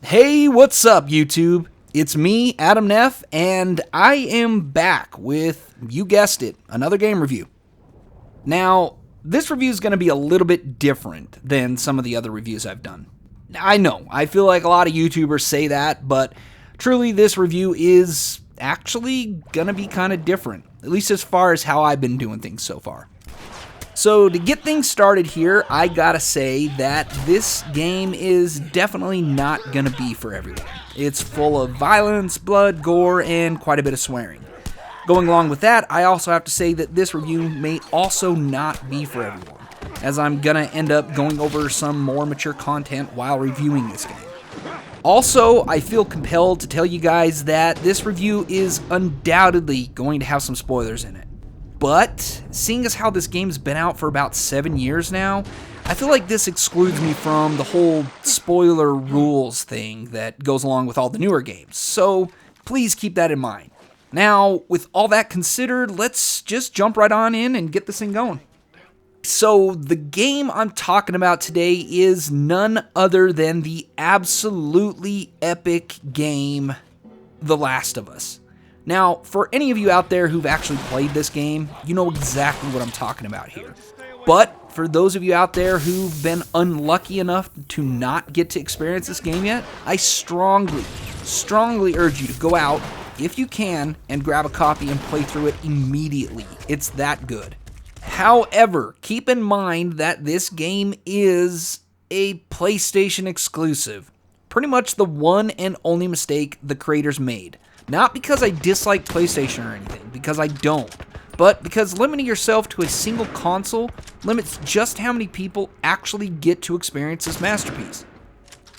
Hey, what's up, YouTube? It's me, Adam Neff, and I am back with, you guessed it, another game review. Now, this review is going to be a little bit different than some of the other reviews I've done. I know, I feel like a lot of YouTubers say that, but truly this review is actually going to be kind of different, at least as far as how I've been doing things so far. So to get things started here, I gotta say that this game is definitely not gonna be for everyone. It's full of violence, blood, gore, and quite a bit of swearing. Going along with that, I also have to say that this review may also not be for everyone, as I'm gonna end up going over some more mature content while reviewing this game. Also, I feel compelled to tell you guys that this review is undoubtedly going to have some spoilers in it. But, seeing as how this game's been out for about 7 years now, I feel like this excludes me from the whole spoiler rules thing that goes along with all the newer games, so please keep that in mind. Now, with all that considered, let's just jump right on in and get this thing going. So, the game I'm talking about today is none other than the absolutely epic game, The Last of Us. Now, for any of you out there who've actually played this game, you know exactly what I'm talking about here. But for those of you out there who've been unlucky enough to not get to experience this game yet, I strongly urge you to go out, if you can, and grab a copy and play through it immediately. It's that good. However, keep in mind that this game is a PlayStation exclusive. Pretty much the one and only mistake the creators made. Not because I dislike PlayStation or anything, because I don't, but because limiting yourself to a single console limits just how many people actually get to experience this masterpiece.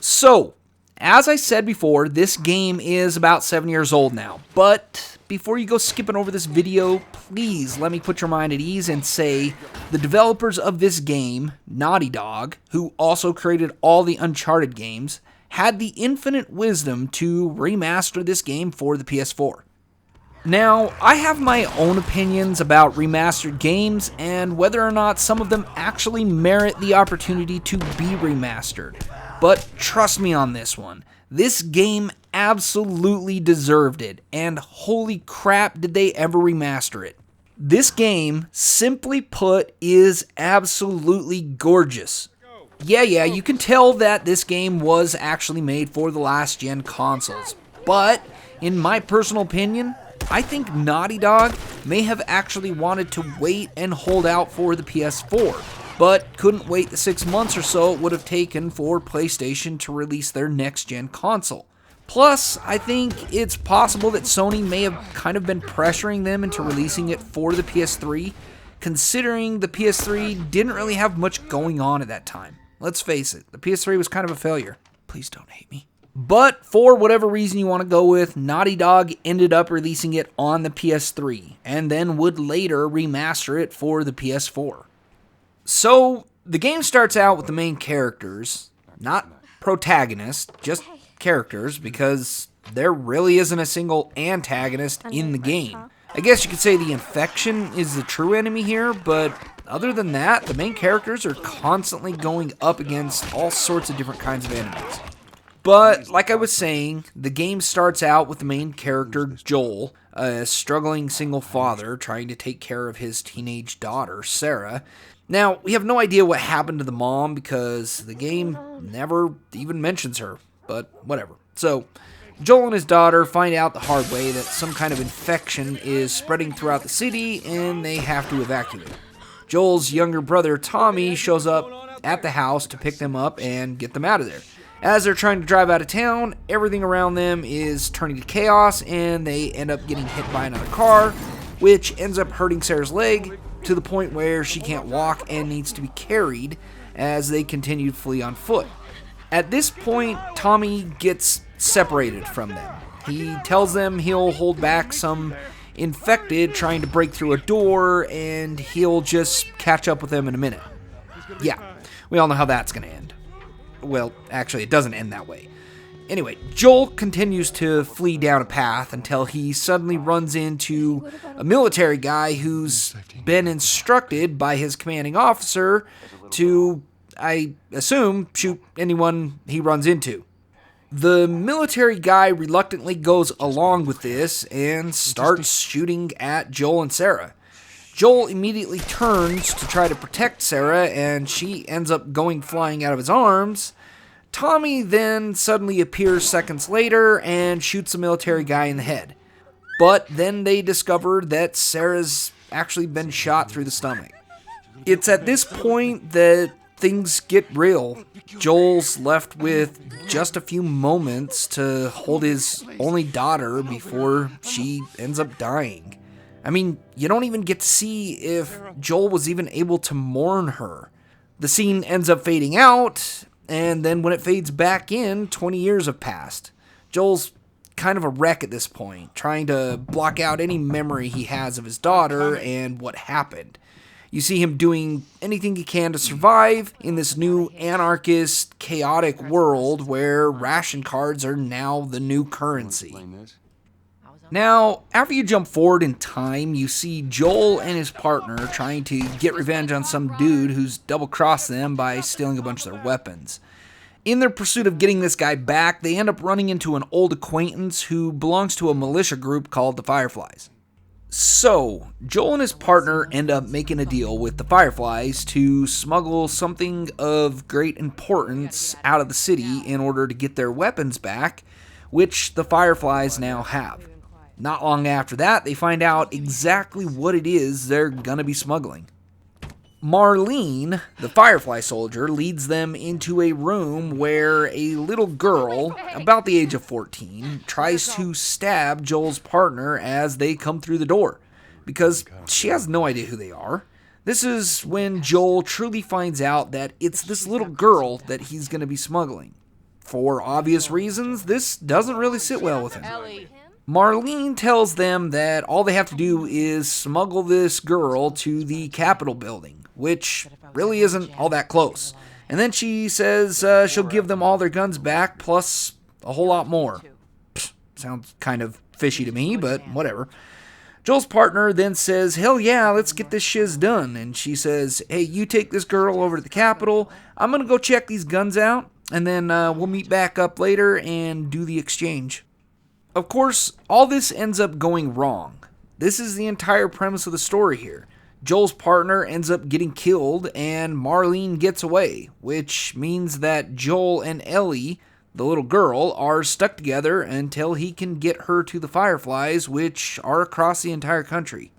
So, as I said before, this game is about 7 years old now, but before you go skipping over this video, please let me put your mind at ease and say the developers of this game, Naughty Dog, who also created all the Uncharted games, had the infinite wisdom to remaster this game for the PS4. Now, I have my own opinions about remastered games and whether or not some of them actually merit the opportunity to be remastered. But trust me on this one, this game absolutely deserved it, and holy crap did they ever remaster it. This game, simply put, is absolutely gorgeous. Yeah, you can tell that this game was actually made for the last gen consoles, but in my personal opinion, I think Naughty Dog may have actually wanted to wait and hold out for the PS4, but couldn't wait the 6 months or so it would have taken for PlayStation to release their next gen console. Plus, I think it's possible that Sony may have kind of been pressuring them into releasing it for the PS3, considering the PS3 didn't really have much going on at that time. Let's face it, the PS3 was kind of a failure. Please don't hate me. But for whatever reason you want to go with, Naughty Dog ended up releasing it on the PS3, and then would later remaster it for the PS4. So, the game starts out with the main characters, not protagonists, just characters, because there really isn't a single antagonist in the game. I guess you could say the Infection is the true enemy here, but other than that, the main characters are constantly going up against all sorts of different kinds of enemies. But, like I was saying, the game starts out with the main character, Joel, a struggling single father trying to take care of his teenage daughter, Sarah. Now, we have no idea what happened to the mom because the game never even mentions her, but whatever. So, Joel and his daughter find out the hard way that some kind of infection is spreading throughout the city and they have to evacuate. Joel's younger brother, Tommy, shows up at the house to pick them up and get them out of there. As they're trying to drive out of town, everything around them is turning to chaos and they end up getting hit by another car, which ends up hurting Sarah's leg to the point where she can't walk and needs to be carried as they continue to flee on foot. At this point, Tommy gets separated from them. He tells them he'll hold back some infected trying to break through a door and he'll just catch up with them in a minute. Yeah, we all know how that's going to end. Well, actually, it doesn't end that way. Anyway, Joel continues to flee down a path until he suddenly runs into a military guy who's been instructed by his commanding officer to, I assume, shoot anyone he runs into. The military guy reluctantly goes along with this and starts shooting at Joel and Sarah. Joel immediately turns to try to protect Sarah, and she ends up going flying out of his arms. Tommy then suddenly appears seconds later and shoots the military guy in the head. But then they discover that Sarah's actually been shot through the stomach. It's at this point that things get real. Joel's left with just a few moments to hold his only daughter before she ends up dying. I mean, you don't even get to see if Joel was even able to mourn her. The scene ends up fading out, and then when it fades back in, 20 years have passed. Joel's kind of a wreck at this point, trying to block out any memory he has of his daughter and what happened. You see him doing anything he can to survive in this new anarchist, chaotic world where ration cards are now the new currency. Now, after you jump forward in time, you see Joel and his partner trying to get revenge on some dude who's double-crossed them by stealing a bunch of their weapons. In their pursuit of getting this guy back, they end up running into an old acquaintance who belongs to a militia group called the Fireflies. So, Joel and his partner end up making a deal with the Fireflies to smuggle something of great importance out of the city in order to get their weapons back, which the Fireflies now have. Not long after that, they find out exactly what it is they're gonna be smuggling. Marlene, the Firefly soldier, leads them into a room where a little girl, about the age of 14, tries to stab Joel's partner as they come through the door, because she has no idea who they are. This is when Joel truly finds out that it's this little girl that he's going to be smuggling. For obvious reasons, this doesn't really sit well with him. Marlene tells them that all they have to do is smuggle this girl to the Capitol building, which really isn't all that close. And then she says she'll give them all their guns back, plus a whole lot more. Pfft, sounds kind of fishy to me, but whatever. Joel's partner then says, hell yeah, let's get this shiz done. And she says, hey, you take this girl over to the Capitol. I'm going to go check these guns out, and then we'll meet back up later and do the exchange. Of course, all this ends up going wrong. This is the entire premise of the story here. Joel's partner ends up getting killed, and Marlene gets away, which means that Joel and Ellie, the little girl, are stuck together until he can get her to the Fireflies, which are across the entire country.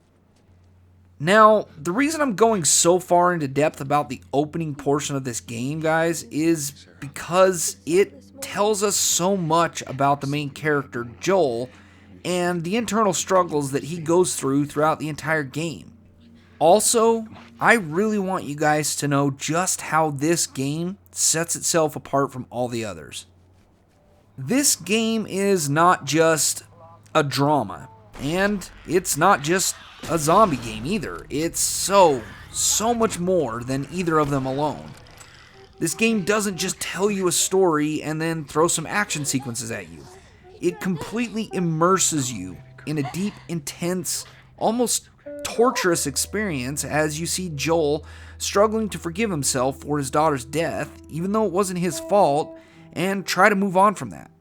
Now, the reason I'm going so far into depth about the opening portion of this game, guys, is because it tells us so much about the main character, Joel, and the internal struggles that he goes through throughout the entire game. Also, I really want you guys to know just how this game sets itself apart from all the others. This game is not just a drama, and it's not just a zombie game either. It's so much more than either of them alone. This game doesn't just tell you a story and then throw some action sequences at you. It completely immerses you in a deep, intense, almost torturous experience as you see Joel struggling to forgive himself for his daughter's death, even though it wasn't his fault, and try to move on from that.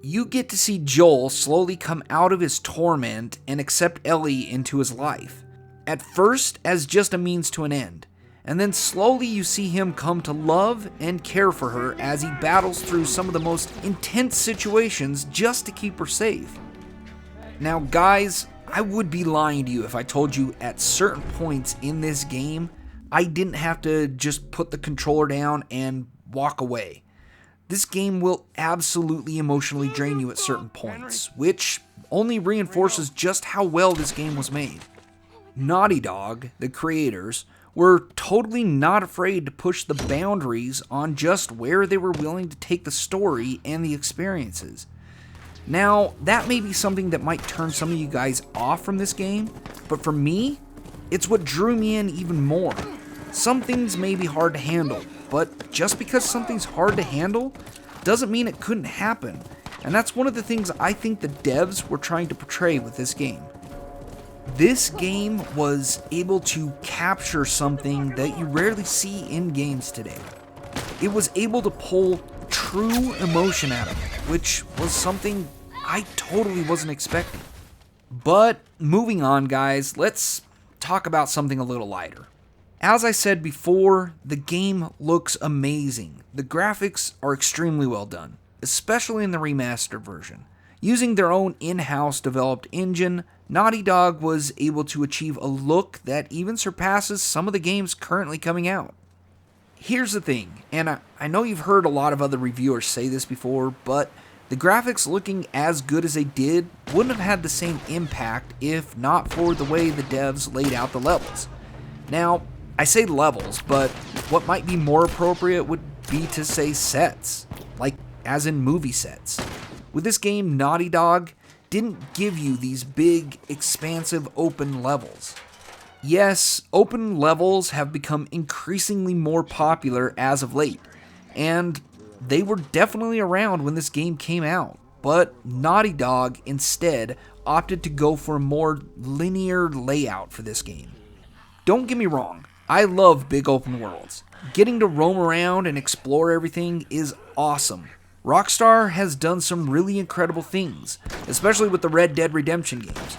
You get to see Joel slowly come out of his torment and accept Ellie into his life. At first as just a means to an end, and then slowly you see him come to love and care for her as he battles through some of the most intense situations just to keep her safe. Now guys, I would be lying to you if I told you at certain points in this game, I didn't have to just put the controller down and walk away. This game will absolutely emotionally drain you at certain points, which only reinforces just how well this game was made. Naughty Dog, the creators, were totally not afraid to push the boundaries on just where they were willing to take the story and the experiences. Now, that may be something that might turn some of you guys off from this game, but for me, it's what drew me in even more. Some things may be hard to handle, but just because something's hard to handle doesn't mean it couldn't happen, and that's one of the things I think the devs were trying to portray with this game. This game was able to capture something that you rarely see in games today. It was able to pull true emotion out of it, which was something I totally wasn't expecting. But moving on, guys, let's talk about something a little lighter. As I said before, the game looks amazing. The graphics are extremely well done, especially in the remastered version. Using their own in-house developed engine, Naughty Dog was able to achieve a look that even surpasses some of the games currently coming out. Here's the thing, and I know you've heard a lot of other reviewers say this before, but the graphics looking as good as they did wouldn't have had the same impact if not for the way the devs laid out the levels. Now, I say levels, but what might be more appropriate would be to say sets, like as in movie sets. With this game, Naughty Dog didn't give you these big, expansive open levels. Yes, open levels have become increasingly more popular as of late, and they were definitely around when this game came out, but Naughty Dog instead opted to go for a more linear layout for this game. Don't get me wrong, I love big open worlds. Getting to roam around and explore everything is awesome. Rockstar has done some really incredible things, especially with the Red Dead Redemption games,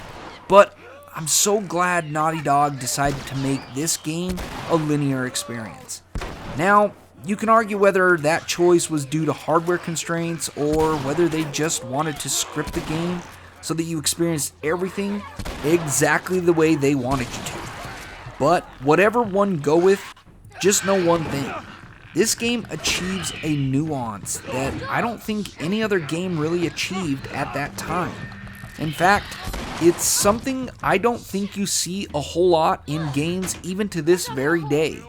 but I'm so glad Naughty Dog decided to make this game a linear experience. Now, you can argue whether that choice was due to hardware constraints or whether they just wanted to script the game so that you experienced everything exactly the way they wanted you to. But whatever one go with, just know one thing. This game achieves a nuance that I don't think any other game really achieved at that time. In fact, it's something I don't think you see a whole lot in games even to this very day.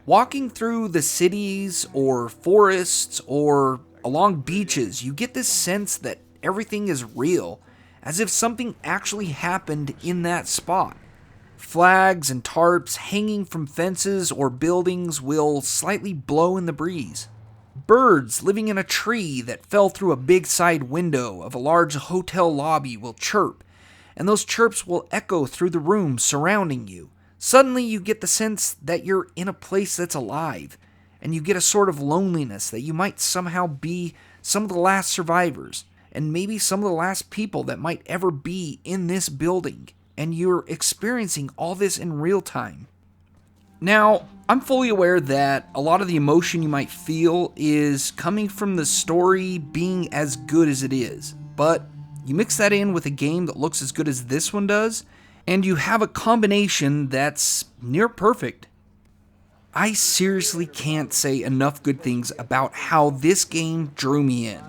Walking through the cities or forests or along beaches, you get this sense that everything is real, as if something actually happened in that spot. Flags and tarps hanging from fences or buildings will slightly blow in the breeze. Birds living in a tree that fell through a big side window of a large hotel lobby will chirp, and those chirps will echo through the room surrounding you. Suddenly you get the sense that you're in a place that's alive, and you get a sort of loneliness that you might somehow be some of the last survivors, and maybe some of the last people that might ever be in this building, and you're experiencing all this in real time. Now, I'm fully aware that a lot of the emotion you might feel is coming from the story being as good as it is, but you mix that in with a game that looks as good as this one does, and you have a combination that's near perfect. I seriously can't say enough good things about how this game drew me in.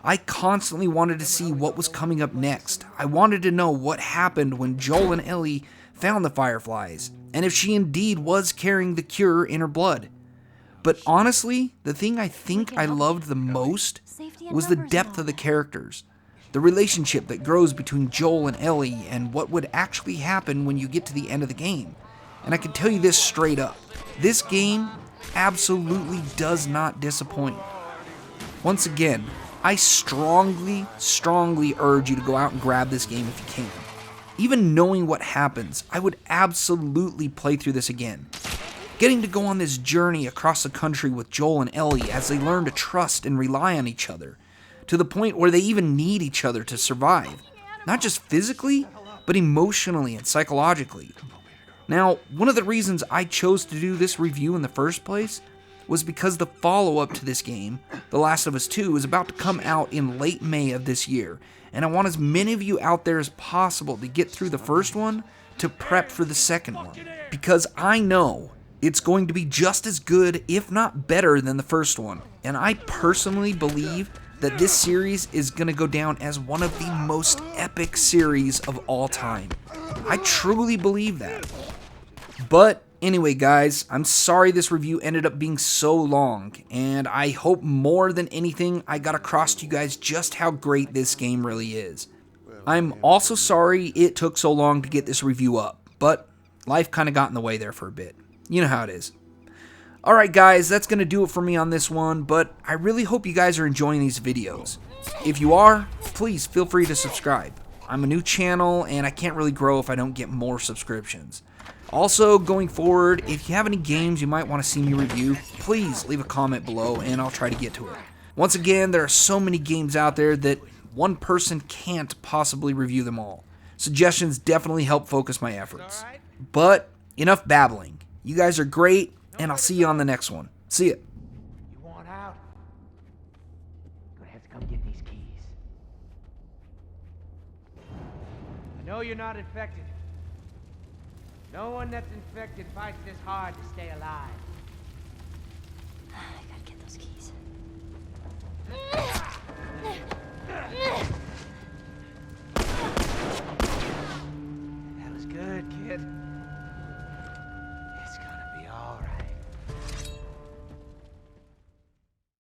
I constantly wanted to see what was coming up next. I wanted to know what happened when Joel and Ellie found the Fireflies, and if she indeed was carrying the cure in her blood. But honestly, the thing I think I loved the most was the depth of the characters. The relationship that grows between Joel and Ellie, and what would actually happen when you get to the end of the game. And I can tell you this straight up. This game absolutely does not disappoint. Once again, I strongly urge you to go out and grab this game if you can. Even knowing what happens, I would absolutely play through this again. Getting to go on this journey across the country with Joel and Ellie as they learn to trust and rely on each other, to the point where they even need each other to survive. Not just physically, but emotionally and psychologically. Now, one of the reasons I chose to do this review in the first place was because the follow-up to this game, The Last of Us 2, is about to come out in late May of this year, and I want as many of you out there as possible to get through the first one to prep for the second one, because I know it's going to be just as good, if not better, than the first one, and I personally believe that this series is going to go down as one of the most epic series of all time. I truly believe that. But anyway, guys, I'm sorry this review ended up being so long, and I hope more than anything I got across to you guys just how great this game really is. I'm also sorry it took so long to get this review up, but life kind of got in the way there for a bit. You know how it is. Alright guys, that's going to do it for me on this one, but I really hope you guys are enjoying these videos. If you are, please feel free to subscribe. I'm a new channel, and I can't really grow if I don't get more subscriptions. Also, going forward, if you have any games you might want to see me review, please leave a comment below and I'll try to get to it. Once again, there are so many games out there that one person can't possibly review them all. Suggestions definitely help focus my efforts. But enough babbling. You guys are great, and I'll see you on the next one. See ya. You want out? Gonna have to come get these keys. I know you're not infected. No one that's infected fights this hard to stay alive. I gotta get those keys.